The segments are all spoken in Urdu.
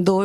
2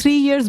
3 years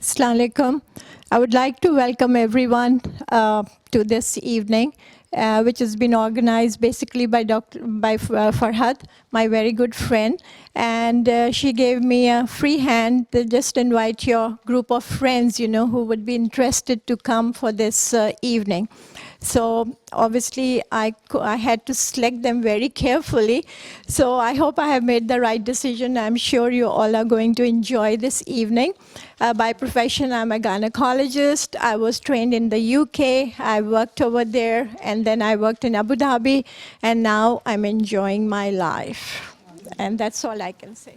Assalamu alaikum. I would like to welcome everyone to this evening, which has been organized basically by Farhad, my very good friend, and she gave me a free hand to just invite your group of friends, you know, who would be interested to come for this evening. So obviously I had to select them very carefully. So I hope I have made the right decision. I'm sure you all are going to enjoy this evening. By profession, I'm a gynecologist. I was trained in the UK. I worked over there and then I worked in Abu Dhabi and now I'm enjoying my life. And that's all I can say.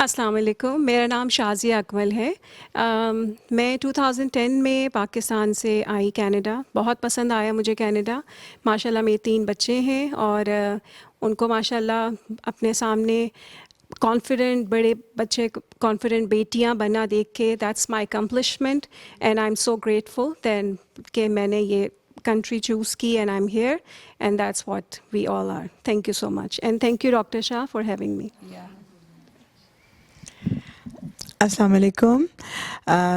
السلام علیکم، میرا نام شازیہ اکمل ہے. میں 2010 میں پاکستان سے آئی کینیڈا. بہت پسند آیا مجھے کینیڈا. ماشاءاللہ میرے 3 بچے ہیں اور ان کو ماشاءاللہ اپنے سامنے کانفیڈنٹ بڑے بچے کانفیڈنٹ بیٹیاں بنا دیکھ کے that's my accomplishment and I am so grateful then کہ میں نے یہ country choose ki and I'm here and that's what we all are. Thank you so much and thank you Dr. Shah for having me. السلام علیکم.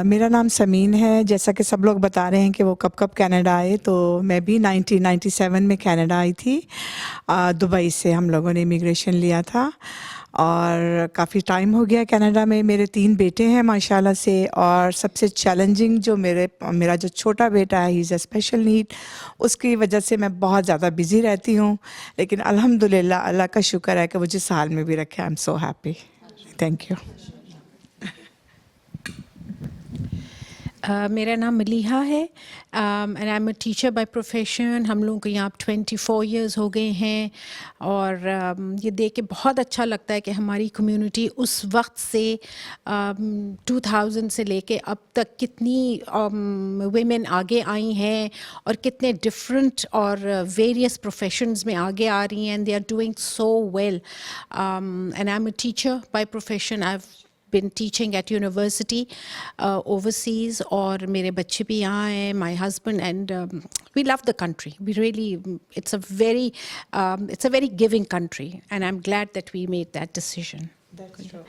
میرا نام سمین ہے. جیسا کہ سب لوگ بتا رہے ہیں کہ وہ کب کینیڈا آئے, تو میں بھی 1997 میں کینیڈا آئی تھی. دبئی سے ہم لوگوں نے امیگریشن لیا تھا اور کافی ٹائم ہو گیا کینیڈا میں. میرے 3 بیٹے ہیں ماشاءاللہ سے, اور سب سے چیلنجنگ جو میرا جو چھوٹا بیٹا ہے, ہی از اے اسپیشل نیڈ. اس کی وجہ سے میں بہت زیادہ بزی رہتی ہوں, لیکن الحمدللہ اللہ کا شکر ہے کہ وہ جس حال میں بھی رکھے. آئی am so happy. Thank you. میرا نام ملیحہ ہے and I am a teacher by profession. ہم لوگوں کو یہاں 24 ایئرز ہو گئے ہیں, اور یہ دیکھ کے بہت اچھا لگتا ہے کہ ہماری کمیونٹی اس وقت سے 2000 سے لے کے اب تک کتنی ویمن آگے آئی ہیں اور کتنے ڈفرینٹ اور ویریس پروفیشنز میں آگے آ رہی ہیں. And they are doing so well. And I am a teacher by profession. I have been teaching at university overseas, اور میرے بچے بھی یہاں ہیں, my husband, and we love the country. We really, it's a very giving country, and I'm glad that we made that decision. That's true.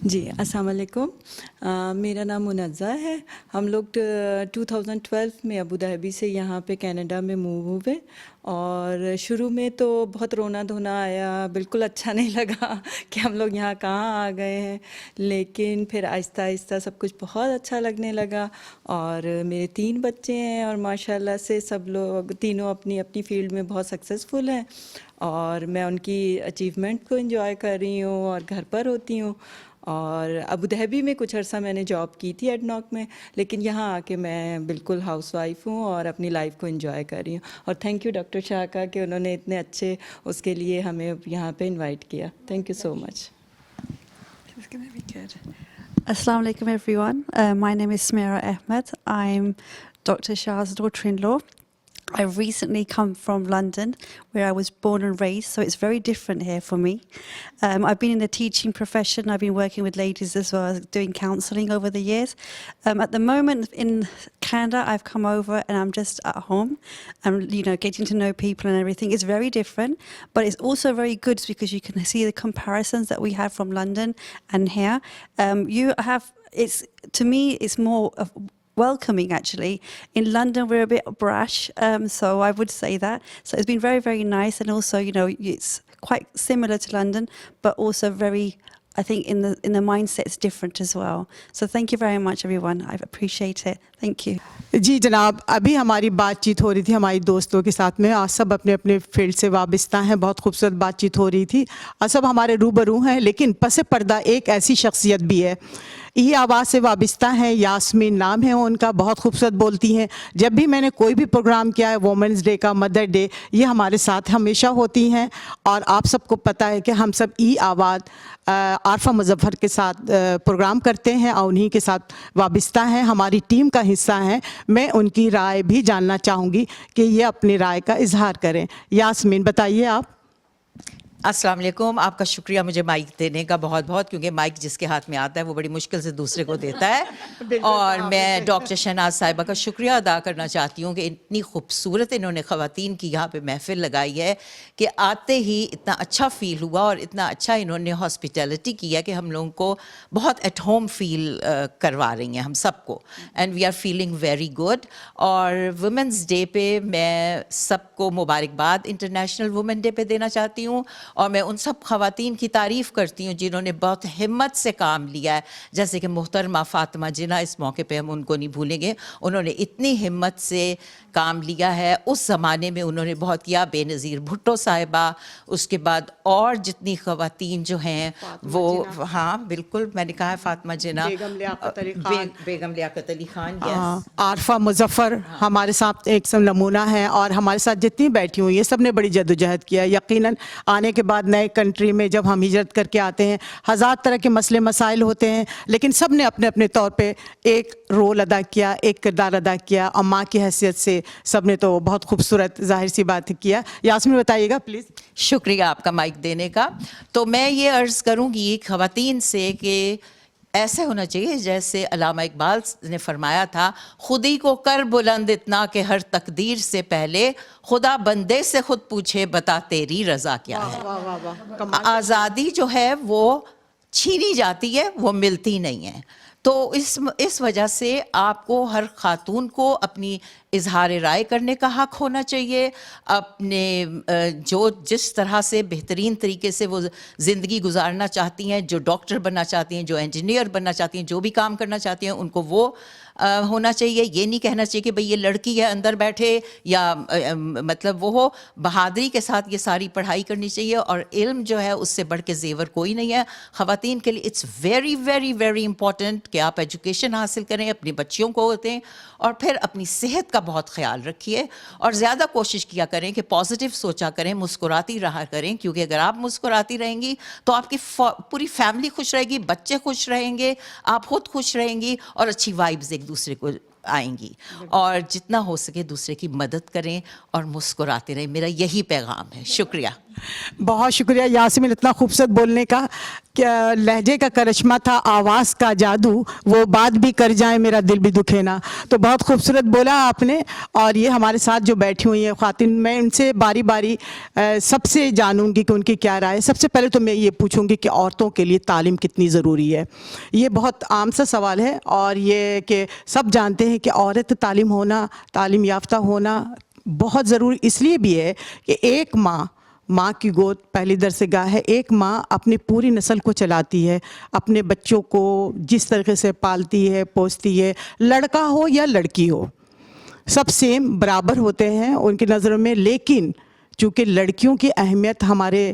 جی السلام علیکم. میرا نام منزہ ہے. ہم لوگ 2012 میں ابوظہبی سے یہاں پہ کینیڈا میں موو ہوئے, اور شروع میں تو بہت رونا دھونا آیا, بالکل اچھا نہیں لگا کہ ہم لوگ یہاں کہاں آ گئے ہیں, لیکن پھر آہستہ آہستہ سب کچھ بہت اچھا لگنے لگا. اور میرے 3 بچے ہیں, اور ماشاءاللہ سے سب لوگ تینوں اپنی اپنی فیلڈ میں بہت سکسیزفل ہیں, اور میں ان کی اچیومنٹ کو انجوائے کر رہی ہوں اور گھر پر ہوتی ہوں. اور ابوظہبی میں کچھ عرصہ میں نے جاب کی تھی ایڈناک میں, لیکن یہاں آ کے میں بالکل ہاؤس وائف ہوں اور اپنی لائف کو انجوائے کر رہی ہوں. اور تھینک یو ڈاکٹر شاہ کا کہ انہوں نے اتنے اچھے اس کے لیے ہمیں یہاں پہ انوائٹ کیا. Thank you so much. Assalamu alaikum everyone. My name is Smira Ahmed. I'm Dr. Shah's daughter-in-law. I've recently come from London, where I was born and raised, so it's very different here for me. I've been in the teaching profession. I've been working with ladies as well, doing counselling over the years. At the moment in Canada, I've come over and I'm just at home. I'm, getting to know people and everything. It's very different, but it's also very good because you can see the comparisons that we have from London and here. To me, it's more of welcoming actually. In London we're a bit brash, so I would say that. So it's been very, very nice, and also it's quite similar to London, but also very, I think in the mindset it's different as well. So thank you very much everyone. I appreciate it. Thank you. جی جناب, ابھی ہماری بات چیت ہو رہی تھی ہماری دوستوں کے ساتھ میں, آج سب اپنے اپنے فیلڈ سے وابستہ ہیں. بہت خوبصورت بات چیت ہو رہی تھی, اور سب ہمارے روبرو ہیں, لیکن پس پردہ ایک ایسی شخصیت بھی ہے, یہ آواز سے وابستہ ہیں. یاسمین نام ہے ان کا, بہت خوبصورت بولتی ہیں. جب بھی میں نے کوئی بھی پروگرام کیا ہے, وومنس ڈے کا, مدر ڈے, یہ ہمارے ساتھ ہمیشہ ہوتی ہیں. اور آپ سب کو پتہ ہے کہ ہم سب آواز عارفہ مظفر کے ساتھ پروگرام کرتے ہیں اور انہی کے ساتھ وابستہ ہیں, ہماری ٹیم کا حصہ ہیں. میں ان کی رائے بھی جاننا چاہوں گی کہ یہ اپنی رائے کا اظہار کریں. یاسمین بتائیے آپ. السلام علیکم. آپ کا شکریہ مجھے مائک دینے کا بہت بہت, کیونکہ مائک جس کے ہاتھ میں آتا ہے وہ بڑی مشکل سے دوسرے کو دیتا ہے. اور میں ڈاکٹر شہناز صاحبہ کا شکریہ ادا کرنا چاہتی ہوں کہ اتنی خوبصورت انہوں نے خواتین کی یہاں پہ محفل لگائی ہے کہ آتے ہی اتنا اچھا فیل ہوا, اور اتنا اچھا انہوں نے ہاسپٹیلٹی کیا کہ ہم لوگوں کو بہت ایٹ ہوم فیل کروا رہی ہیں ہم سب کو, and we are feeling very good. اور وومنس ڈے پہ میں سب کو مبارکباد انٹرنیشنل وومن ڈے پہ دینا چاہتی ہوں, اور میں ان سب خواتین کی تعریف کرتی ہوں جنہوں نے بہت ہمت سے کام لیا ہے, جیسے کہ محترمہ فاطمہ جناح. اس موقع پہ ہم ان کو نہیں بھولیں گے, انہوں نے اتنی ہمت سے کام لیا ہے. اس زمانے میں انہوں نے بہت کیا. بے نظیر بھٹو صاحبہ, اس کے بعد اور جتنی خواتین جو ہیں وہ, ہاں بالکل میں نے کہا ہے فاطمہ جناح, بیگم لیاقت علی خان, عارفہ مظفر ہمارے ساتھ ایک سب نمونہ ہیں, اور ہمارے ساتھ جتنی بیٹھی ہوں یہ سب نے بڑی جدوجہد کیا. یقیناً آنے کے کے بعد نئے کنٹری میں جب ہم ہجرت کر کے آتے ہیں ہزار طرح کے مسئلے مسائل ہوتے ہیں، لیکن سب نے اپنے اپنے طور پہ ایک رول ادا کیا، ایک کردار ادا کیا، اور ماں کی حیثیت سے سب نے تو بہت خوبصورت ظاہر سی بات کیا. یاسمین بتائیے گا پلیز. شکریہ آپ کا مائک دینے کا. تو میں یہ عرض کروں گی خواتین سے کہ ایسے ہونا چاہیے جیسے علامہ اقبال نے فرمایا تھا، خودی کو کر بلند اتنا کہ ہر تقدیر سے پہلے خدا بندے سے خود پوچھے بتا تیری رضا کیا ہے. آزادی جو ہے وہ چھینی جاتی ہے، وہ ملتی نہیں ہے. تو اس وجہ سے آپ کو ہر خاتون کو اپنی اظہار رائے کرنے کا حق ہونا چاہیے. اپنے جو جس طرح سے بہترین طریقے سے وہ زندگی گزارنا چاہتی ہیں، جو ڈاکٹر بننا چاہتی ہیں، جو انجینئر بننا چاہتی ہیں، جو بھی کام کرنا چاہتی ہیں، ان کو وہ ہونا چاہیے. یہ نہیں کہنا چاہیے کہ بھئی یہ لڑکی ہے اندر بیٹھے، یا مطلب وہ ہو. بہادری کے ساتھ یہ ساری پڑھائی کرنی چاہیے، اور علم جو ہے اس سے بڑھ کے زیور کوئی نہیں ہے. خواتین کے لیے it's very very very important کہ آپ ایجوکیشن حاصل کریں، اپنی بچیوں کو دیں، اور پھر اپنی صحت کا بہت خیال رکھیے، اور زیادہ کوشش کیا کریں کہ پازیٹیو سوچا کریں، مسکراتی رہا کریں، کیونکہ اگر آپ مسکراتی رہیں گی تو آپ کی پوری فیملی خوش رہے گی، بچے خوش رہیں گے، آپ خود خوش رہیں گی، اور اچھی وائبز ایک دوسرے کو آئیں گی. اور جتنا ہو سکے دوسرے کی مدد کریں اور مسکراتے رہیں. میرا یہی پیغام ہے. شکریہ. بہت شکریہ یاسمین اتنا خوبصورت بولنے کا. لہجے کا کرشمہ تھا، آواز کا جادو، وہ بات بھی کر جائیں میرا دل بھی دکھے نا. تو بہت خوبصورت بولا آپ نے. اور یہ ہمارے ساتھ جو بیٹھی ہوئی ہیں خواتین، میں ان سے باری باری سب سے جانوں گی کہ ان کی کیا رائے. سب سے پہلے تو میں یہ پوچھوں گی کہ عورتوں کے لیے تعلیم کتنی ضروری ہے. یہ بہت عام سا سوال ہے، اور یہ کہ سب جانتے ہیں کہ عورت تعلیم ہونا، تعلیم یافتہ ہونا بہت ضروری اس لیے بھی ہے کہ ایک ماں کی گود پہلی درسگاہ ہے. ایک ماں اپنی پوری نسل کو چلاتی ہے، اپنے بچوں کو جس طریقے سے پالتی ہے، پوستی ہے. لڑکا ہو یا لڑکی ہو، سب سیم برابر ہوتے ہیں ان کی نظروں میں. لیکن چونکہ لڑکیوں کی اہمیت ہمارے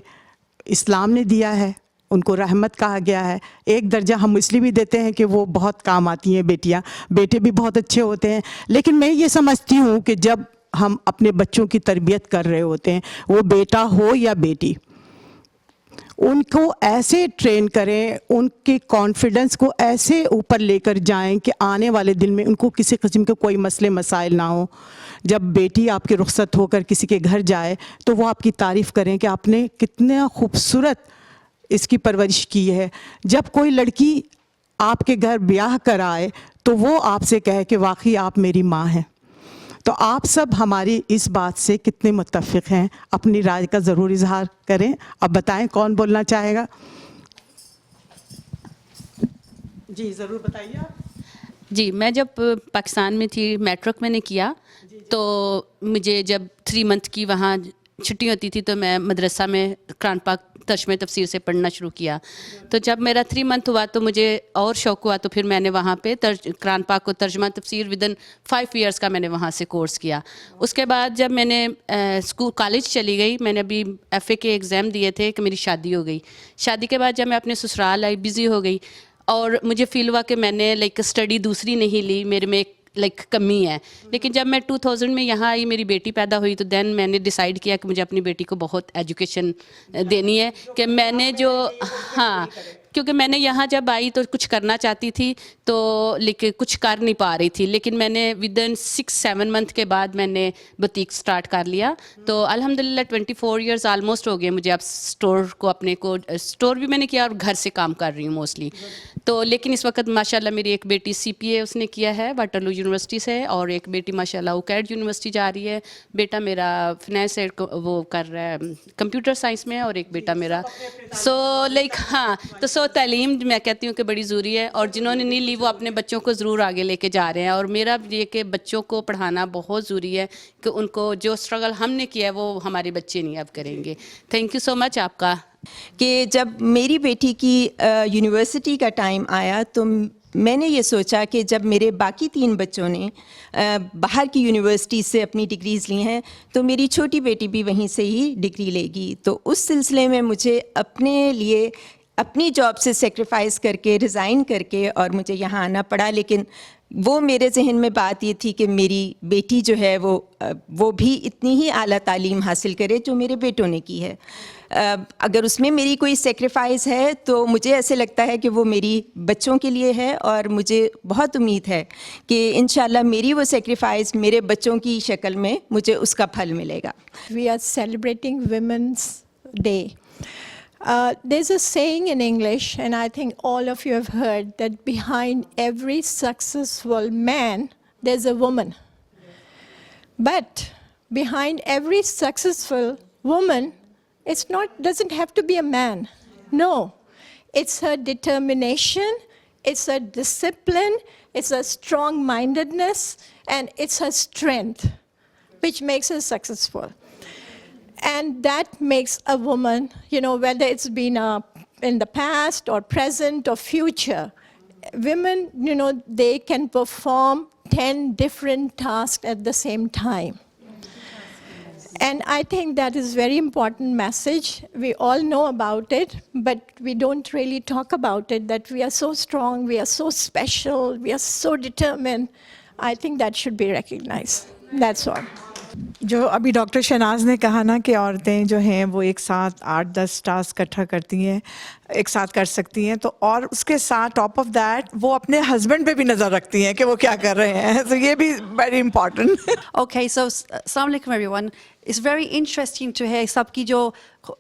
اسلام نے دیا ہے، ان کو رحمت کہا گیا ہے. ایک درجہ ہم اس لیے بھی دیتے ہیں کہ وہ بہت کام آتی ہیں بیٹیاں. بیٹے بھی بہت اچھے ہوتے ہیں. لیکن میں یہ سمجھتی ہوں کہ جب ہم اپنے بچوں کی تربیت کر رہے ہوتے ہیں، وہ بیٹا ہو یا بیٹی، ان کو ایسے ٹرین کریں، ان کے کانفیڈنس کو ایسے اوپر لے کر جائیں کہ آنے والے دن میں ان کو کسی قسم کے کوئی مسئلے مسائل نہ ہوں. جب بیٹی آپ کی رخصت ہو کر کسی کے گھر جائے تو وہ آپ کی تعریف کریں کہ آپ نے کتنا خوبصورت اس کی پرورش کی ہے. جب کوئی لڑکی آپ کے گھر بیاہ کر آئے تو وہ آپ سے کہے کہ واقعی آپ میری ماں ہیں. تو آپ سب ہماری اس بات سے کتنے متفق ہیں؟ اپنی رائے کا ضرور اظہار کریں. اب بتائیں کون بولنا چاہے گا؟ جی ضرور بتائیے آپ. جی میں جب پاکستان میں تھی، میٹرک میں نے کیا، تو مجھے جب 3 منتھ کی وہاں چھٹی ہوتی تھی تو میں مدرسہ میں قرآن پاک ترجمہ تفسیر سے پڑھنا شروع کیا. تو جب میرا 3 منتھ ہوا تو مجھے اور شوق ہوا، تو پھر میں نے وہاں پہ قرآن پاک کو ترجمہ تفسیر ودن 5 ایئرس کا میں نے وہاں سے کورس کیا. اس کے بعد جب میں نے کالج چلی گئی، میں نے ابھی FA کے ایگزام دیے تھے کہ میری شادی ہو گئی. شادی کے بعد جب میں اپنے سسرال آئی، بزی ہو گئی، اور مجھے فیل ہوا کہ میں نے اسٹڈی دوسری نہیں لی، میرے میں ایک کمی ہے. لیکن جب میں 2000 میں یہاں آئی، میری بیٹی پیدا ہوئی، تو دین میں نے ڈیسائیڈ کیا کہ مجھے اپنی بیٹی کو بہت ایجوکیشن دینی ہے. کہ میں نے کیونکہ میں نے یہاں جب آئی تو کچھ کرنا چاہتی تھی، تو لیکن کچھ کر نہیں پا رہی تھی. لیکن میں نے ودن 6-7 منتھ کے بعد میں نے بوتیک سٹارٹ کر لیا. تو الحمدللہ 24 ایئرز آلموسٹ ہو گئے مجھے اب اسٹور بھی میں نے کیا، اور گھر سے کام کر رہی ہوں موسٹلی. تو لیکن اس وقت ماشاءاللہ میری ایک بیٹی CPA اس نے کیا ہے واٹرلو یونیورسٹی سے، اور ایک بیٹی ماشاءاللہ اوکیڈ یونیورسٹی جا رہی ہے. بیٹا میرا فائنانس وہ کر رہا ہے کمپیوٹر سائنس میں، اور ایک بیٹا میرا تو تعلیم میں کہتی ہوں کہ بڑی ضروری ہے. اور جنہوں نے نہیں لی وہ اپنے بچوں کو ضرور آگے لے کے جا رہے ہیں. اور میرا یہ کہ بچوں کو پڑھانا بہت ضروری ہے، کہ ان کو جو اسٹرگل ہم نے کیا ہے وہ ہمارے بچے نہیں اب کریں گے. تھینک یو سو مچ آپ کا. کہ جب میری بیٹی کی یونیورسٹی کا ٹائم آیا تو میں نے یہ سوچا کہ جب میرے باقی 3 بچوں نے باہر کی یونیورسٹی سے اپنی ڈگریز لی ہیں تو میری چھوٹی بیٹی بھی وہیں سے ہی ڈگری لے گی. تو اس سلسلے میں مجھے اپنے لیے اپنی جاب سے سیکریفائز کر کے ریزائن کر کے اور مجھے یہاں آنا پڑا. لیکن وہ میرے ذہن میں بات یہ تھی کہ میری بیٹی جو ہے وہ بھی اتنی ہی اعلیٰ تعلیم حاصل کرے جو میرے بیٹوں نے کی ہے. اگر اس میں میری کوئی سیکریفائز ہے تو مجھے ایسے لگتا ہے کہ وہ میری بچوں کے لیے ہے, اور مجھے بہت امید ہے کہ انشاءاللہ میری وہ سیکریفائز میرے بچوں کی شکل میں مجھے اس کا پھل ملے گا. We are celebrating Women's Day. There's a saying in English, and I think all of you have heard, that behind every successful man, there's a woman. But behind every successful woman, doesn't have to be a man. No, it's her determination, it's her discipline, it's her strong-mindedness, and it's her strength, which makes her successful. And that makes a woman, whether it's been in the past or present or future, women, they can perform 10 different tasks at the same time. And I think that is very important message. We all know about it, but we don't really talk about it, that we are so strong, we are so special, we are so determined. I think that should be recognized. That's all. جو ابھی ڈاکٹر شہناز نے کہا نا کہ عورتیں جو ہیں وہ ایک ساتھ 8-10 ٹاسک اکٹھا کرتی ہیں, ایک ساتھ کر سکتی ہیں, تو اور اس کے ساتھ ٹاپ آف دیٹ وہ اپنے ہسبینڈ پہ بھی نظر رکھتی ہیں کہ وہ کیا کر رہے ہیں, تو یہ بھی ویری امپورٹنٹ. Okay, so السلام علیکم everyone. It's very interesting to hear سب کی جو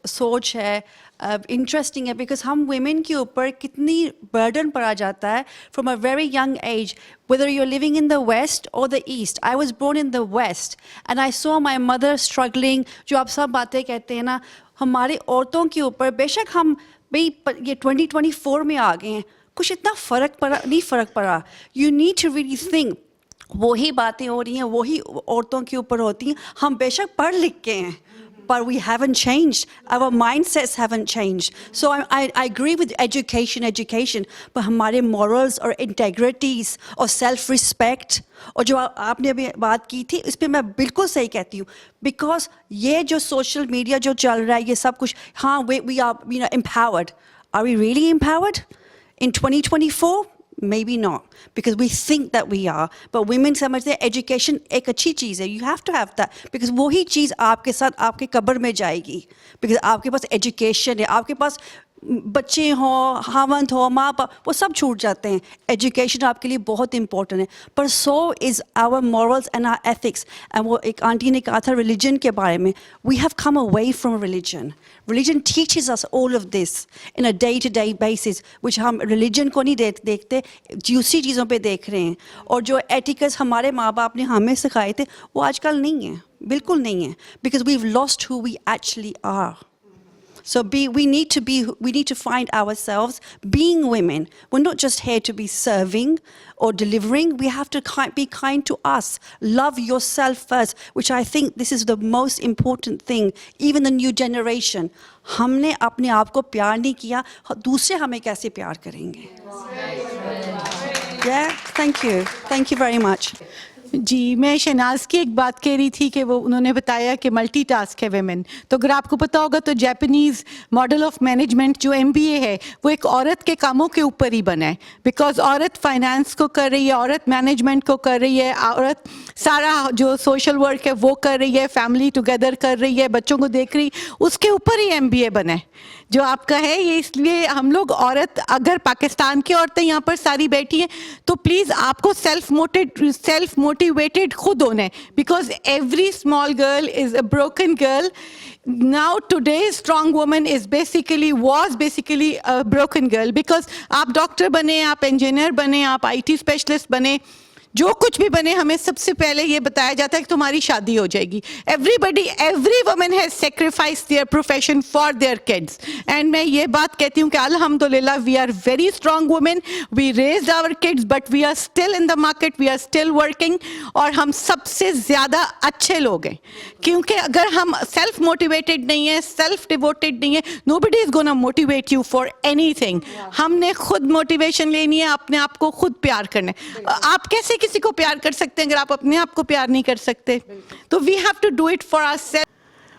سوچ ہے انٹرسٹنگ ہے, بیکاز ہم ویمن کے اوپر کتنی برڈن پڑا جاتا ہے from a very young age, whether you're living in the west or the east. I was born in the west and I saw my mother struggling. جو آپ سب باتیں کہتے ہیں نا ہماری عورتوں کے اوپر, بے شک ہم بھائی یہ 2024 میں آ گئے ہیں, کچھ اتنا فرق پڑا. You need to really think. وہی باتیں ہو رہی ہیں, وہی عورتوں کے اوپر ہوتی ہیں. ہم بے شک پڑھ لکھ کے ہیں, but we haven't changed. Our mindsets haven't changed. So I agree with education, but ہمارے morals اور integrities اور self respect اور جو آپ نے ابھی بات کی تھی اس پہ میں بالکل صحیح کہتی ہوں, because یہ جو سوشل میڈیا جو چل رہا ہے یہ سب کچھ, ہاں we are empowered. Are we really empowered in 2024? Maybe not, because we think that we are, but women سمجھتے ہیں ایجوکیشن ایک اچھی چیز ہے. You have to have that, because وہی چیز آپ کے ساتھ آپ کے قبر میں جائے گی, because آپ کے پاس ایجوکیشن ہے, آپ کے پاس بچے ہوں, خاوند ہو, ماں باپ, وہ سب چھوٹ جاتے ہیں. ایجوکیشن آپ کے لیے بہت امپورٹنٹ ہے, پر so is our morals and our ethics. And وہ ایک آنٹی نے کہا تھا ریلیجن کے بارے میں, we have come away from religion. Religion teaches us all of this in a day-to-day basis, which ہم religion کو نہیں دیکھتے, دوسری چیزوں پہ دیکھ رہے ہیں. اور جو ایٹیکس ہمارے ماں باپ نے ہمیں سکھائے تھے وہ آج کل نہیں ہیں, بالکل نہیں ہیں, because we've lost who we actually are. So we need to find ourselves being women. We're not just here to be serving or delivering. We have to be kind to us. Love yourself first, which I think this is the most important thing. Even the new generation. ہم نے اپنے آپ کو پیار نہیں کیا, دوسرے ہمیں کیسے پیار کریں گے. Yeah, thank you very much. جی میں شہناز کی ایک بات کہہ رہی تھی کہ وہ انہوں نے بتایا کہ ملٹی ٹاسک ہے ویمن, تو اگر آپ کو پتہ ہوگا تو جیپنیز ماڈل آف مینجمنٹ جو MBA ہے وہ ایک عورت کے کاموں کے اوپر ہی بنا ہے, بیکاز عورت فائنانس کو کر رہی ہے, عورت مینجمنٹ کو کر رہی ہے, عورت سارا جو سوشل ورک ہے وہ کر رہی ہے, فیملی ٹوگیدر کر رہی ہے, بچوں کو دیکھ رہی, اس کے اوپر ہی MBA بنا ہے جو آپ کا ہے. یہ اس لیے ہم لوگ عورت, اگر پاکستان کی عورتیں یہاں پر ساری بیٹھی ہیں تو پلیز آپ کو سیلف موٹیویٹڈ خود ہونا ہے, because every small girl is a broken girl. Now today's strong woman was basically a broken girl, because آپ ڈاکٹر بنے, آپ انجینئر بنے, آپ IT اسپیشلسٹ بنے, جو کچھ بھی بنے, ہمیں سب سے پہلے یہ بتایا جاتا ہے کہ تمہاری شادی ہو جائے گی. Every woman has sacrifice their profession for their kids. And میں یہ بات کہتی ہوں کہ الحمدللہ we are very strong woman, we raised our kids, but we are still in the market, we are still working, اور ہم سب سے زیادہ اچھے لوگ ہیں. کیونکہ اگر ہم سیلف موٹیویٹڈ نہیں ہیں, سیلف ڈیووٹیڈ نہیں ہیں, nobody is gonna motivate you for anything. ہم نے خود موٹیویشن لینی ہے, اپنے آپ کو خود پیار کرنا ہے. آپ کیسے کسی کو پیار کر سکتے ہیں اگر آپ اپنے آپ کو پیار نہیں کر سکتے؟ تو we have to do it for our self.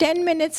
10 minutes,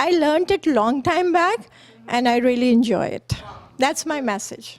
I learned it long time back and I really enjoy it. That's my message.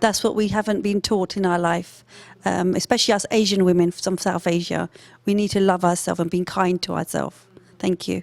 That's what we haven't been taught in our life, especially us Asian women from South Asia. We need to love ourselves and be kind to ourselves. Thank you.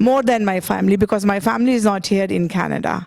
more than my family, because my family is not here in Canada.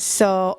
so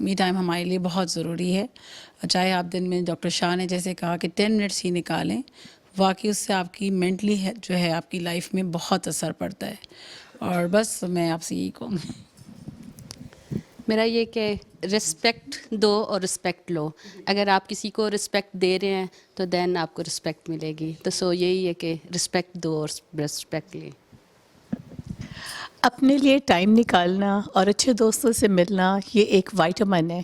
me time ہمارے لیے بہت ضروری ہے. چاہے آپ دن میں ڈاکٹر شاہ نے جیسے کہا کہ 10 منٹس ہی نکالیں, واقعی اس سے آپ کی مینٹلی جو ہے آپ کی لائف میں بہت اثر پڑتا ہے. اور بس میں آپ سے یہی کہوں گی. میرا یہ کہ رسپیکٹ دو اور رسپیکٹ لو. اگر آپ کسی کو رسپیکٹ دے رہے ہیں تو دین آپ کو رسپیکٹ ملے گی. تو یہی ہے کہ رسپیکٹ دو اور رسپیکٹ لیں. اپنے لیے ٹائم نکالنا اور اچھے دوستوں سے ملنا یہ ایک وائٹامن ہے,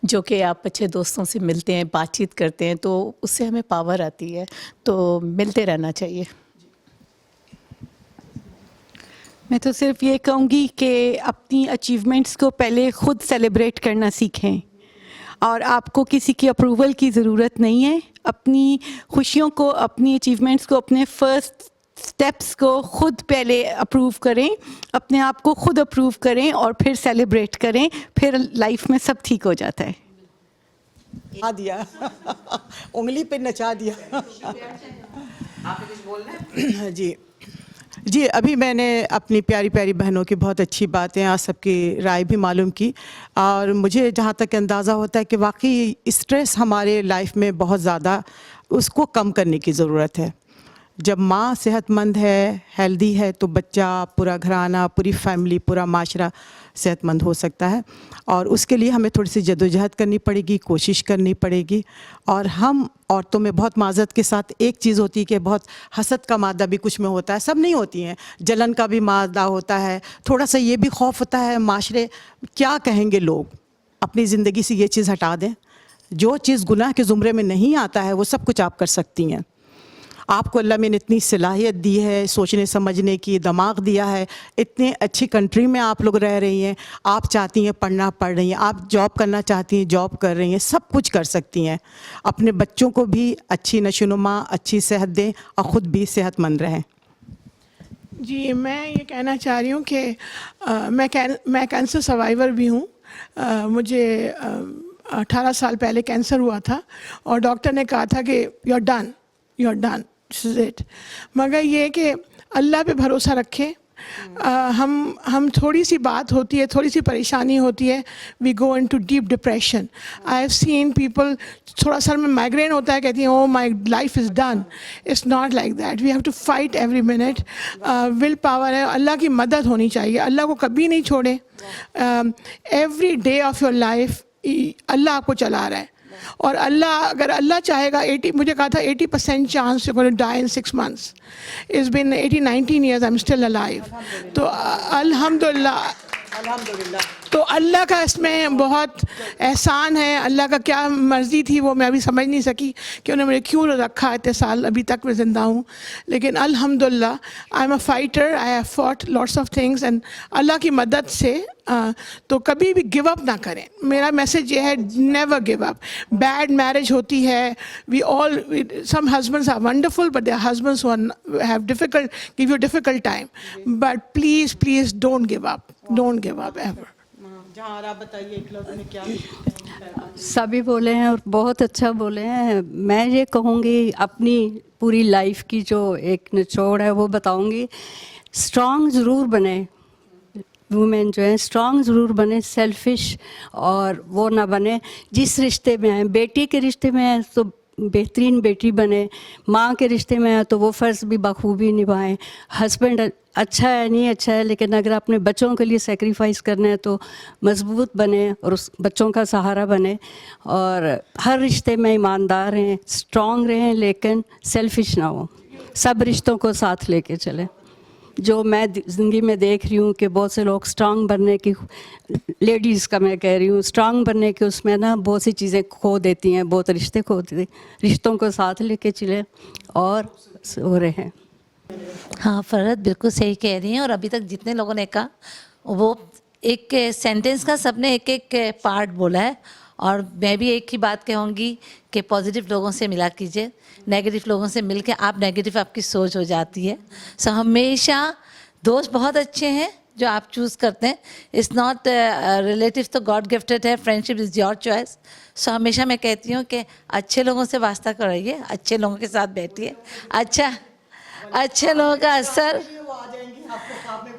جو کہ آپ اچھے دوستوں سے ملتے ہیں, بات چیت کرتے ہیں تو اس سے ہمیں پاور آتی ہے. تو ملتے رہنا چاہیے. میں تو صرف یہ کہوں گی کہ اپنی اچیومنٹس کو پہلے خود سیلیبریٹ کرنا سیکھیں, اور آپ کو کسی کی اپروول کی ضرورت نہیں ہے. اپنی خوشیوں کو, اپنی اچیومنٹس کو, اپنے فرسٹ سٹیپس کو خود پہلے اپروو کریں, اپنے آپ کو خود اپروو کریں اور پھر سیلیبریٹ کریں. پھر لائف میں سب ٹھیک ہو جاتا ہے. دیا انگلی پہ نچا دیا. آپ نے کچھ بولنا ہے؟ جی ابھی میں نے اپنی پیاری پیاری بہنوں کی بہت اچھی باتیں, آپ سب کی رائے بھی معلوم کی, اور مجھے جہاں تک اندازہ ہوتا ہے کہ واقعی اسٹریس ہمارے لائف میں بہت زیادہ, اس کو کم کرنے کی ضرورت ہے. جب ماں صحت مند ہے, ہیلدی ہے, تو بچہ, پورا گھرانہ, پوری فیملی, پورا معاشرہ صحت مند ہو سکتا ہے. اور اس کے لیے ہمیں تھوڑی سی جدوجہد کرنی پڑے گی, کوشش کرنی پڑے گی. اور ہم عورتوں میں بہت معذرت کے ساتھ ایک چیز ہوتی ہے کہ بہت حسد کا مادہ بھی کچھ میں ہوتا ہے, سب نہیں ہوتی ہیں, جلن کا بھی مادہ ہوتا ہے, تھوڑا سا یہ بھی خوف ہوتا ہے معاشرے کیا کہیں گے لوگ. اپنی زندگی سے یہ چیز ہٹا دیں. جو چیز گناہ کے زمرے میں نہیں آتا ہے وہ سب کچھ آپ کر سکتی ہیں. آپ کو اللہ میں نے اتنی صلاحیت دی ہے, سوچنے سمجھنے کی دماغ دیا ہے, اتنے اچھی کنٹری میں آپ لوگ رہ رہی ہیں, آپ چاہتی ہیں پڑھنا پڑھ رہی ہیں, آپ جاب کرنا چاہتی ہیں جاب کر رہی ہیں, سب کچھ کر سکتی ہیں. اپنے بچوں کو بھی اچھی نشوونما, اچھی صحت دیں اور خود بھی صحت مند رہیں. جی میں یہ کہنا چاہ رہی ہوں کہ میں کینسر سروائیور بھی ہوں. مجھے 18 سال پہلے کینسر ہوا تھا, اور ڈاکٹر نے کہا تھا کہ you are done, this is it. مگر یہ کہ اللہ پہ بھروسہ رکھیں. ہم تھوڑی سی بات ہوتی ہے, تھوڑی سی پریشانی ہوتی ہے, we go into deep depression. I have seen people, تھوڑا سر میں مائگرین ہوتا ہے, کہتی ہیں oh my life is done. It's not like that. We have to fight every minute. Will power ہے, اللہ کی مدد ہونی چاہیے, اللہ کو کبھی نہیں چھوڑیں. Every day of your life اللہ آپ کو چلا رہا ہے, اور اللہ اگر اللہ چاہے گا, مجھے کہا تھا 80% chance you're going to die in 6 months. It's been 19 years, I'm still alive. تو الحمدللہ تو اللہ کا اس میں بہت احسان ہے. اللہ کا کیا مرضی تھی وہ میں ابھی سمجھ نہیں سکی کہ انہوں نے مجھے کیوں رکھا اتنے سال, ابھی تک میں زندہ ہوں. لیکن الحمدللہ I am a fighter, I have fought lots of things, and اللہ کی مدد سے تو کبھی بھی گو اپ نہ کریں. میرا میسج یہ ہے, never go up. Bad marriage ہوتی ہے, we all, some husbands are wonderful but their husbands have difficult, give you difficult time, but please don't go up, don't go up ever. سبھی بولے ہیں اور بہت اچھا بولے ہیں. میں یہ کہوں گی, اپنی پوری لائف کی جو ایک نچوڑ ہے وہ بتاؤں گی. اسٹرانگ ضرور بنیں, وومین جو ہیں اسٹرانگ ضرور بنیں, سیلفش اور وہ نہ بنیں. جس رشتے میں ہیں, بیٹی کے رشتے میں ہیں تو بہترین بیٹی بنے, ماں کے رشتے میں ہیں تو وہ فرض بھی بخوبی نبھائیں. ہسبینڈ اچھا ہے نہیں اچھا ہے, لیکن اگر اپنے بچوں کے لیے سیکریفائس کرنا ہے تو مضبوط بنے اور اس بچوں کا سہارا بنے. اور ہر رشتے میں ایماندار ہیں, اسٹرانگ رہیں, لیکن سیلفش نہ ہوں. سب رشتوں کو ساتھ لے کے چلیں. جو میں زندگی میں دیکھ رہی ہوں کہ بہت سے لوگ اسٹرانگ بننے کی, لیڈیز کا میں کہہ رہی ہوں, اسٹرانگ بننے کے اس میں نا بہت سی چیزیں کھو دیتی ہیں, بہت رشتے کھو دیتی ہیں. رشتوں کو ساتھ لے کے چلیں اور ہو رہے ہیں. ہاں فرحت بالکل صحیح کہہ رہی ہیں. اور ابھی تک جتنے لوگوں نے کہا وہ ایک سینٹنس کا سب نے ایک ایک پارٹ بولا ہے. اور میں بھی ایک ہی بات کہوں گی کہ پازیٹیو لوگوں سے ملا کیجیے, نیگیٹو لوگوں سے مل کے آپ نیگیٹو آپ کی سوچ ہو جاتی ہے. سو ہمیشہ دوست بہت اچھے ہیں جو آپ چوز کرتے ہیں, اٹس ناٹ ریلیٹیو تو گاڈ گفٹڈ ہے, فرینڈشپ از یور چوائس. سو ہمیشہ میں کہتی ہوں کہ اچھے لوگوں سے واسطہ کرائیے, اچھے لوگوں کے ساتھ بیٹھیے, اچھے لوگوں کا اثر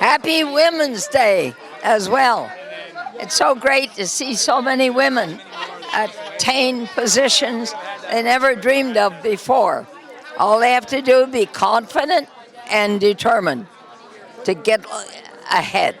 Happy Women's Day as well. It's so great to see so many women attain positions they never dreamed of before. All they have to do is be confident and determined to get ahead.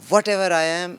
whatever I am,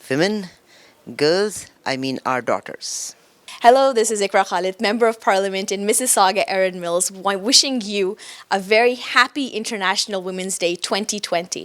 women, girls, I mean our daughters. Hello, this is Ikra Khalid, Member of Parliament in Mississauga, Erin Mills, wishing you a very happy International Women's Day 2020.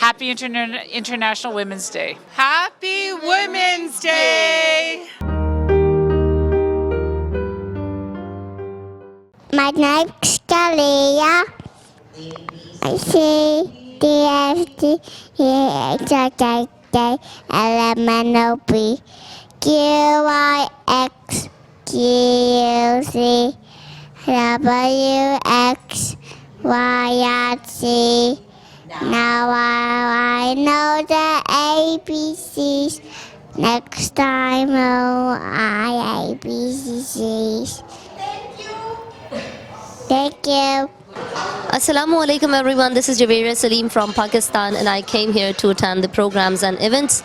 Happy International Women's Day. Happy Women's Day. My name's Kalia. I say DFG, LMNOP, QYX, QC, WX, YZ. Now I know the ABCs. Next time, ABCs. Thank you. Assalamu alaikum everyone, this is Javeera Salim from Pakistan and I came here to attend the programs and events.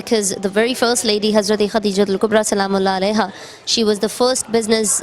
Because the very first lady Hazrat Khadija al-Kubra salamullah alaiha, she was the first business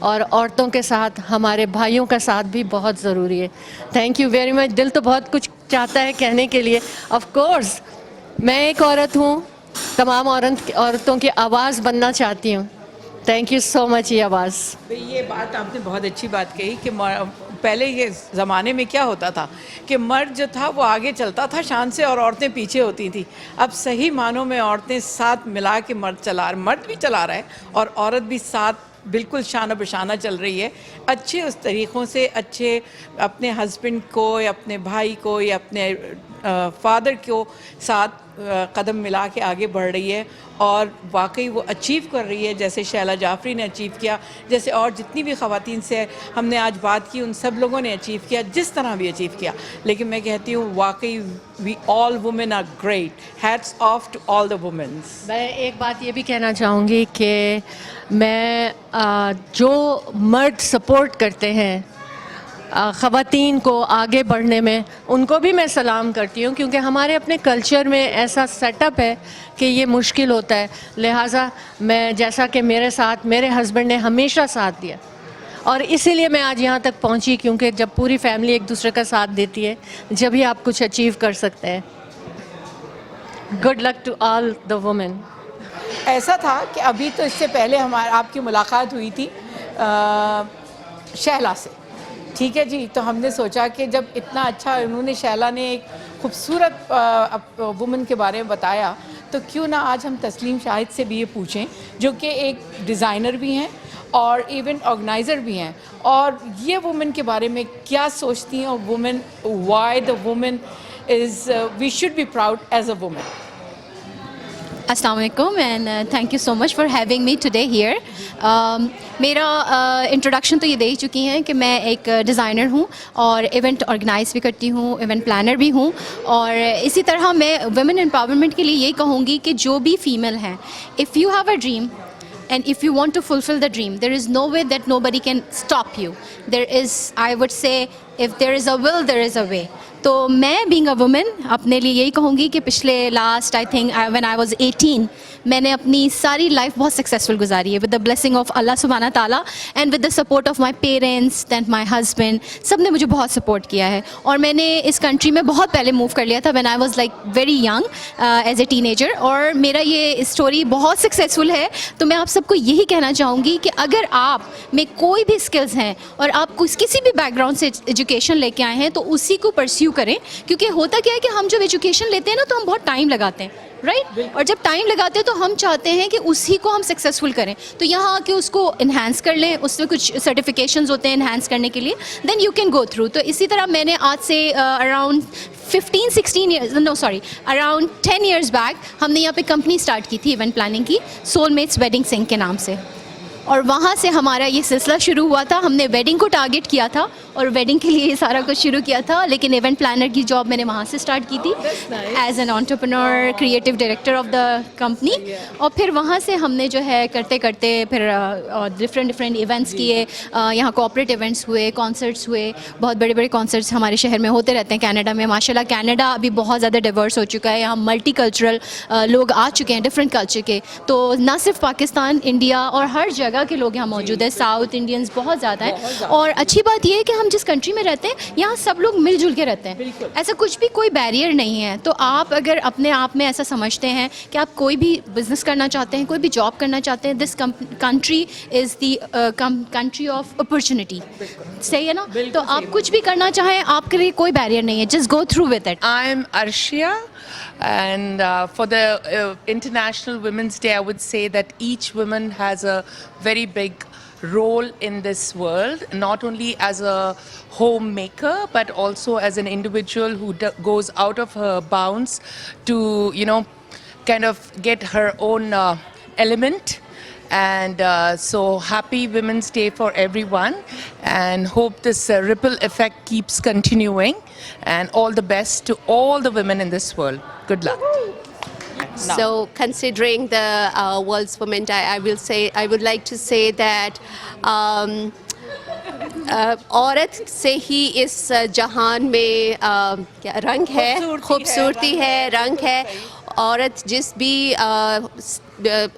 اور عورتوں کے ساتھ ہمارے بھائیوں کا ساتھ بھی بہت ضروری ہے. Thank you very much. دل تو بہت کچھ چاہتا ہے کہنے کے لیے. آف کورس میں ایک عورت ہوں, تمام عورتوں کی آواز بننا چاہتی ہوں. تھینک یو سو مچ. یہ آواز, یہ بات آپ نے بہت اچھی بات کہی کہ پہلے یہ زمانے میں کیا ہوتا تھا کہ مرد جو تھا وہ آگے چلتا تھا شان سے اور عورتیں پیچھے ہوتی تھیں. اب صحیح معنوں میں عورتیں ساتھ ملا کے مرد بھی چلا رہا ہے اور عورت بھی ساتھ بالکل شانہ بشانہ چل رہی ہے. اچھے اس طریقوں سے اچھے اپنے ہسبینڈ کو یا اپنے بھائی کو یا اپنے فادر کو ساتھ قدم ملا کے آگے بڑھ رہی ہے اور واقعی وہ اچیو کر رہی ہے, جیسے شیلا جعفری نے اچیو کیا, جیسے اور جتنی بھی خواتین سے ہم نے آج بات کی ان سب لوگوں نے اچیو کیا جس طرح بھی اچیو کیا. لیکن میں کہتی ہوں واقعی we all women are great. Hats off to all the womens. میں ایک بات یہ بھی کہنا چاہوں گی کہ میں جو مرد سپورٹ کرتے ہیں خواتین کو آگے بڑھنے میں, ان کو بھی میں سلام کرتی ہوں, کیونکہ ہمارے اپنے کلچر میں ایسا سیٹ اپ ہے کہ یہ مشکل ہوتا ہے. لہٰذا میں, جیسا کہ میرے ساتھ میرے ہسبینڈ نے ہمیشہ ساتھ دیا اور اسی لیے میں آج یہاں تک پہنچی, کیونکہ جب پوری فیملی ایک دوسرے کا ساتھ دیتی ہے جب ہی آپ کچھ اچیو کر سکتے ہیں. Good luck to all the woman. ایسا تھا کہ ابھی تو اس سے پہلے آپ کی ملاقات ہوئی تھی شہلا سے, ٹھیک ہے جی. تو ہم نے سوچا کہ جب اتنا اچھا انہوں نے, شیلا نے ایک خوبصورت وومن کے بارے میں بتایا, تو کیوں نہ آج ہم تسلیم شاہد سے بھی یہ پوچھیں, جو کہ ایک ڈیزائنر بھی ہیں اور ایونٹ آرگنائزر بھی ہیں, اور یہ وومن کے بارے میں کیا سوچتی ہیں, اور woman, why the woman is, we should be proud as a woman. السلام علیکم and thank you so much for having me today here. میرا انٹروڈکشن تو یہ دے ہی چکی ہیں کہ میں ایک ڈیزائنر ہوں اور ایونٹ آرگنائز بھی کرتی ہوں, ایونٹ پلانر بھی ہوں. اور اسی طرح میں ویمن امپاورمنٹ کے لیے یہی کہوں گی کہ جو بھی فیمیل ہیں, if you have a dream and if you want to fulfill the dream, there is no way that nobody can stop you. There is, I would say, if there is a will, there is a way. تو میں بینگ اے وومن اپنے لیے یہی کہوں گی کہ پچھلے last I think when I was 18 میں نے اپنی ساری لائف بہت سکسیزفل گزاری ہے ود دا بلیسنگ آف اللہ سبحانہ تعالیٰ and with the support of my parents then my husband. سب نے مجھے بہت سپورٹ کیا ہے اور میں نے اس کنٹری میں بہت پہلے موو کر لیا تھا when I was like very young as a ten ager, اور میرا یہ اسٹوری بہت سکسیزفل ہے. تو میں آپ سب کو یہی کہنا چاہوں گی کہ اگر آپ میں کوئی بھی اسکلز ہیں اور آپ کسی بھی بیک گراؤنڈ سے ایجوکیشن لے کے آئے ہیں تو اسی کو پرسیو کریں, کیونکہ ہوتا کیا ہے کہ ہم جب ایجوکیشن لیتے ہیں نا تو ہم بہت ٹائم لگاتے ہیں, رائٹ, اور جب ٹائم لگاتے ہیں تو ہم چاہتے ہیں کہ اسی کو ہم سکسیزفل کریں, تو یہاں آ کے اس کو انہینس کر لیں, اس میں کچھ سرٹیفکیشنز ہوتے ہیں انہینس کرنے کے لیے, then you can go through. تو اسی طرح میں نے آج سے around 15-16 years, no sorry, around 10 years back ہم نے یہاں پہ کمپنی اسٹارٹ کی تھی ایونٹ پلاننگ کی, سول میٹس ویڈنگ سنگ کے نام سے, اور وہاں سے ہمارا یہ سلسلہ شروع ہوا تھا. ہم نے ویڈنگ کو ٹارگٹ کیا تھا اور ویڈنگ کے لیے یہ سارا کچھ شروع کیا تھا, لیکن ایونٹ پلانر کی جاب میں نے وہاں سے اسٹارٹ کی تھی as an entrepreneur, creative director of the company. اور پھر وہاں سے ہم نے جو ہے کرتے کرتے پھر ڈفرینٹ ایونٹس کیے. یہاں کوآپریٹ ایونٹس ہوئے, کانسرٹس ہوئے, بہت بڑے بڑے کانسرٹس ہمارے شہر میں ہوتے رہتے ہیں کینیڈا میں. ماشاء اللہ کینیڈا ابھی بہت زیادہ ڈائیورس ہو چکا ہے, یہاں ملٹی کلچرل لوگ آ چکے ہیں ڈفرینٹ کلچر کے. تو نہ صرف پاکستان, انڈیا اور ہر جگہ کے لوگ یہاں موجود ہیں, ساؤتھ انڈینس بہت زیادہ ہیں. اور اچھی بات یہ ہے کہ ہم جس کنٹری میں رہتے ہیں یہاں سب لوگ مل جل کے رہتے ہیں, ایسا کچھ بھی کوئی بیریئر نہیں ہے. تو آپ اگر اپنے آپ میں ایسا سمجھتے ہیں کہ آپ کوئی بھی بزنس کرنا چاہتے ہیں, کوئی بھی جاب کرنا چاہتے ہیں, this country is the country of opportunity, صحیح ہے نا. تو آپ کچھ بھی کرنا چاہیں آپ کے لیے کوئی بیریئر نہیں ہے, just go through with it. I am Arshia and for the International Women's Day I would say that each woman has a very big role in this world, not only as a homemaker but also as an individual who goes out of her bounds to, you know, kind of get her own element. And so happy Women's Day for everyone and hope this ripple effect keeps continuing, and all the best to all the women in this world. Good luck. So considering the World's Women's Day, I would like to say that عورت سے ہی اس جہان میں رنگ ہے, خوبصورتی ہے, رنگ ہے. عورت جس بھی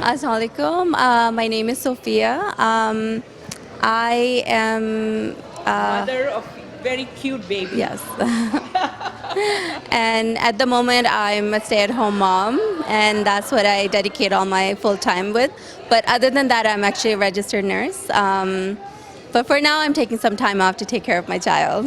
Assalamu alaikum. My name is Sophia. I am mother of very cute baby. Yes. And at the moment I'm a stay-at-home mom, and that's what I dedicate all my full time with. But other than that, I'm actually a registered nurse. But for now, I'm taking some time off to take care of my child.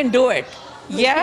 can do it. Yeah.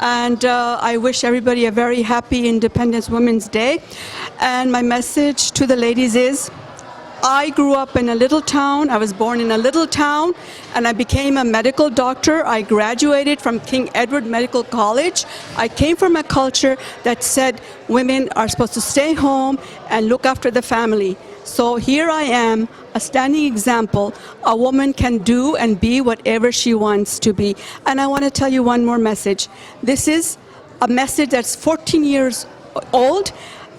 and I wish everybody a very happy Independence Women's Day. And my message to the ladies is, I grew up in a little town. I was born in a little town and I became a medical doctor. I graduated from King Edward Medical College. I came from a culture that said women are supposed to stay home and look after the family. So here I am, a standing example. A woman can do and be whatever she wants to be. And I want to tell you one more message. This is a message that's 14 years old.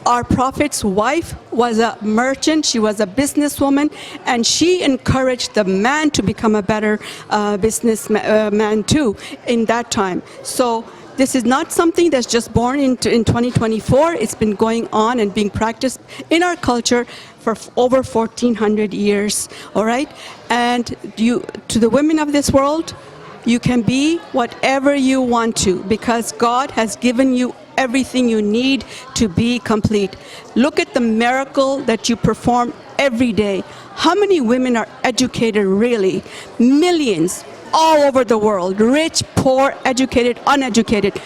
Our Prophet's wife was a merchant, she was a businesswoman, and she encouraged the man to become a better businessman too in that time. So this is not something that's just born in 2024. It's been going on and being practiced in our culture for over 1,400 years, all right? And to the women of this world, you can be whatever you want to because God has given you everything you need to be complete. Look at the miracle that you perform every day. How many women are educated really? Millions all over the world, rich, poor, educated, uneducated.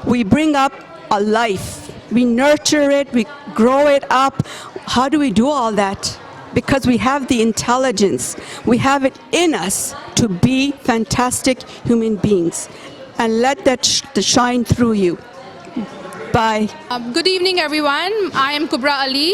We bring up a life. We nurture it, we grow it up. How do we do all that? Because we have the intelligence. We have it in us to be fantastic human beings. And let that shine through you. Bye. Good evening everyone. I am Kubra Ali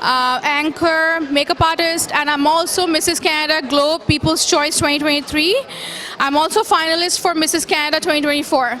anchor, makeup artist, and I'm also Mrs. Canada Globe People's Choice 2023. I'm also finalist for Mrs. Canada 2024.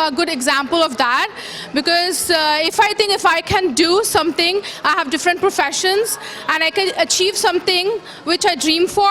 a good example of that because if I can do something, I have different professions and I can achieve something which I dream for,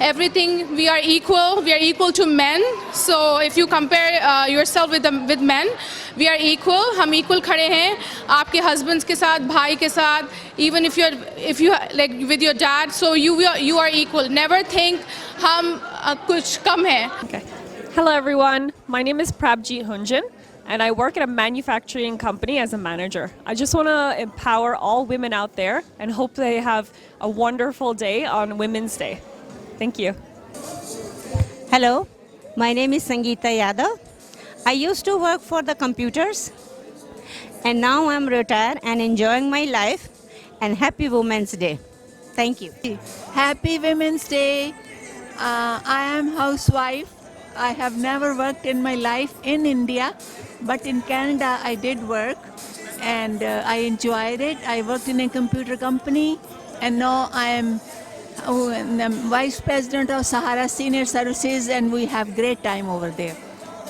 Everything we are equal to men. So if you compare yourself with men, we are equal, ہم equal کھڑے ہیں آپ کے husbands کے ساتھ, بھائی کے ساتھ, even if you like with your dad, so you are equal. Never think ہم کچھ کم ہیں. Hello everyone, my name is Prabjeet Hunjan and I work at a manufacturing company as a manager. I just want to empower all women out there and hope they have a wonderful day on Women's Day. Thank you. Hello, my name is Sangeeta Yadav. I used to work for the computers and now I'm retired and enjoying my life, and happy Women's Day. Thank you. Happy Women's Day. I am housewife. I have never worked in my life in India, but in Canada I did work and I enjoyed it. I worked in a computer company and now I am Vice President of Sahara Senior Services and we have great time over there.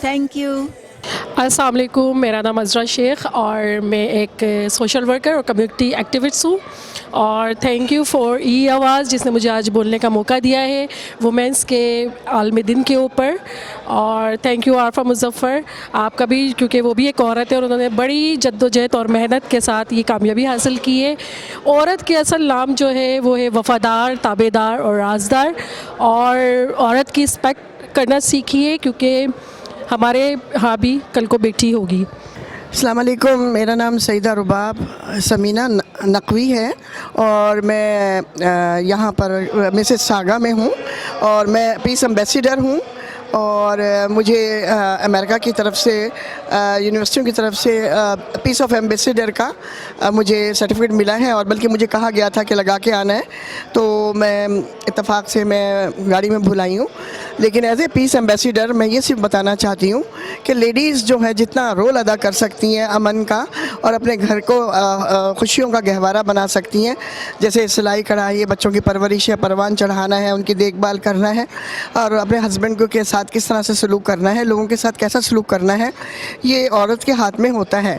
Thank you. السلام علیکم, میرا نام عزرا شیخ اور میں ایک سوشل ورکر اور کمیونٹی ایکٹیوسٹ ہوں, اور تھینک یو فار ای آواز جس نے مجھے آج بولنے کا موقع دیا ہے وومنس کے عالمی دن کے اوپر. اور تھینک یو عارفہ مظفر, آپ کا بھی, کیونکہ وہ بھی ایک عورت ہے اور انہوں نے بڑی جد و جہد اور محنت کے ساتھ یہ کامیابی حاصل کی ہے. عورت کے اصل نام جو ہے وہ ہے وفادار, تابعدار اور رازدار, اور عورت کی رسپیکٹ کرنا سیکھیے کیونکہ ہمارے ہاں بھی کل کو بیٹی ہوگی. السلام علیکم, میرا نام سیدہ رباب سمینہ نقوی ہے اور میں یہاں پر مسز ساگا میں ہوں اور میں پیس ایمبیسیڈر ہوں. اور مجھے امریکہ کی طرف سے یونیورسٹیوں کی طرف سے پیس آف ایمبیسیڈر کا مجھے سرٹیفکیٹ ملا ہے, اور بلکہ مجھے کہا گیا تھا کہ لگا کے آنا ہے, تو میں اتفاق سے میں گاڑی میں بھول آئی ہوں. لیکن ایز اے پیس ایمبیسیڈر میں یہ صرف بتانا چاہتی ہوں کہ لیڈیز جو ہے جتنا رول ادا کر سکتی ہیں امن کا اور اپنے گھر کو خوشیوں کا گہوارہ بنا سکتی ہیں, جیسے سلائی کڑھائی, بچوں کی پرورش ہے, پروان چڑھانا ہے, ان کی دیکھ بھال کرنا ہے, اور اپنے ہسبینڈ کو کے ساتھ کس طرح سے سلوک کرنا ہے, لوگوں کے ساتھ کیسا سلوک کرنا ہے, یہ عورت کے ہاتھ میں ہوتا ہے.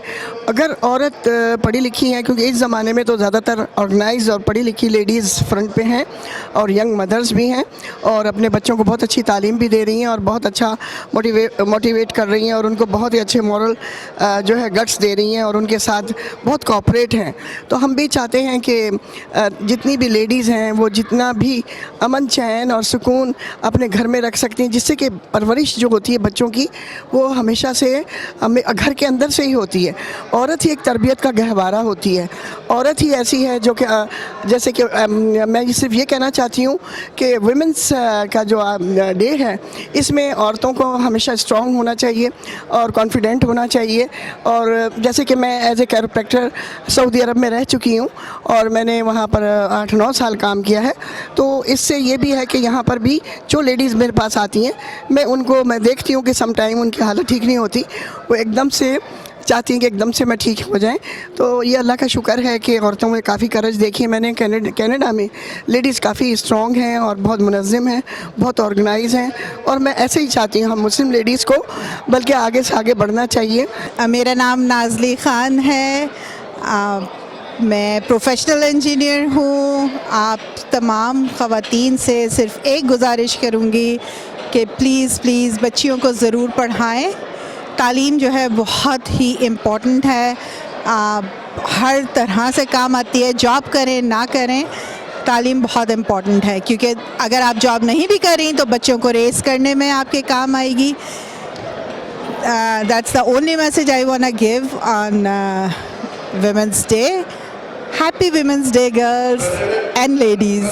اگر عورت پڑھی لکھی ہے, کیونکہ اس زمانے میں تو زیادہ تر آرگنائز اور پڑھی لکھی لیڈیز فرنٹ پہ ہیں اور ینگ مدرز بھی ہیں, اور اپنے بچوں کو بہت اچھی تعلیم بھی دے رہی ہیں اور بہت اچھا موٹیویٹ کر رہی ہیں, اور ان کو بہت ہی اچھے مورل جو ہے گٹس دے رہی ہیں اور ان کے ساتھ بہت کوآپریٹ ہیں. تو ہم بھی چاہتے ہیں کہ جتنی بھی لیڈیز ہیں وہ جتنا بھی امن چین اور سکون اپنے گھر میں رکھ سکتی ہیں, جس سے کہ پرورش جو ہوتی ہے بچوں کی وہ ہمیشہ سے گھر کے اندر سے ہی ہوتی ہے. عورت ہی ایک تربیت کا گہوارہ ہوتی ہے, عورت ہی ایسی ہے جو کہ جیسے کہ میں صرف یہ کہنا چاہتی ہوں کہ ویمنس کا جو ڈے ہے اس میں عورتوں کو ہمیشہ اسٹرانگ ہونا چاہیے اور کانفیڈنٹ ہونا چاہیے. اور جیسے کہ میں ایز اے کیروپریکٹر سعودی عرب میں رہ چکی ہوں اور میں نے وہاں پر 8-9 سال کام کیا ہے, تو اس سے یہ بھی ہے کہ یہاں پر بھی جو لیڈیز میرے پاس آتی ہیں میں دیکھتی ہوں کہ سم ٹائم ان کی حالت ٹھیک نہیں ہوتی, وہ ایک دم سے چاہتی ہیں کہ ایک دم سے میں ٹھیک ہو جائیں. تو یہ اللہ کا شکر ہے کہ عورتوں میں کافی کرج دیکھی ہے میں نے. کینیڈا میں لیڈیز کافی اسٹرانگ ہیں اور بہت منظم ہیں, بہت آرگنائز ہیں, اور میں ایسے ہی چاہتی ہوں ہم مسلم لیڈیز کو بلکہ آگے سے آگے بڑھنا چاہیے. میرا نام نازلی خان ہے, میں پروفیشنل انجینئر ہوں. آپ تمام خواتین سے صرف ایک گزارش کروں گی کہ پلیز بچیوں کو ضرور پڑھائیں. تعلیم جو ہے بہت ہی امپورٹنٹ ہے, ہر طرح سے کام آتی ہے, جاب کریں نہ کریں, تعلیم بہت امپورٹنٹ ہے, کیونکہ اگر آپ جاب نہیں بھی کریں تو بچوں کو ریس کرنے میں آپ کے کام آئے گی. That's the only message I want to give on Women's Day. Happy Women's Day, girls and ladies.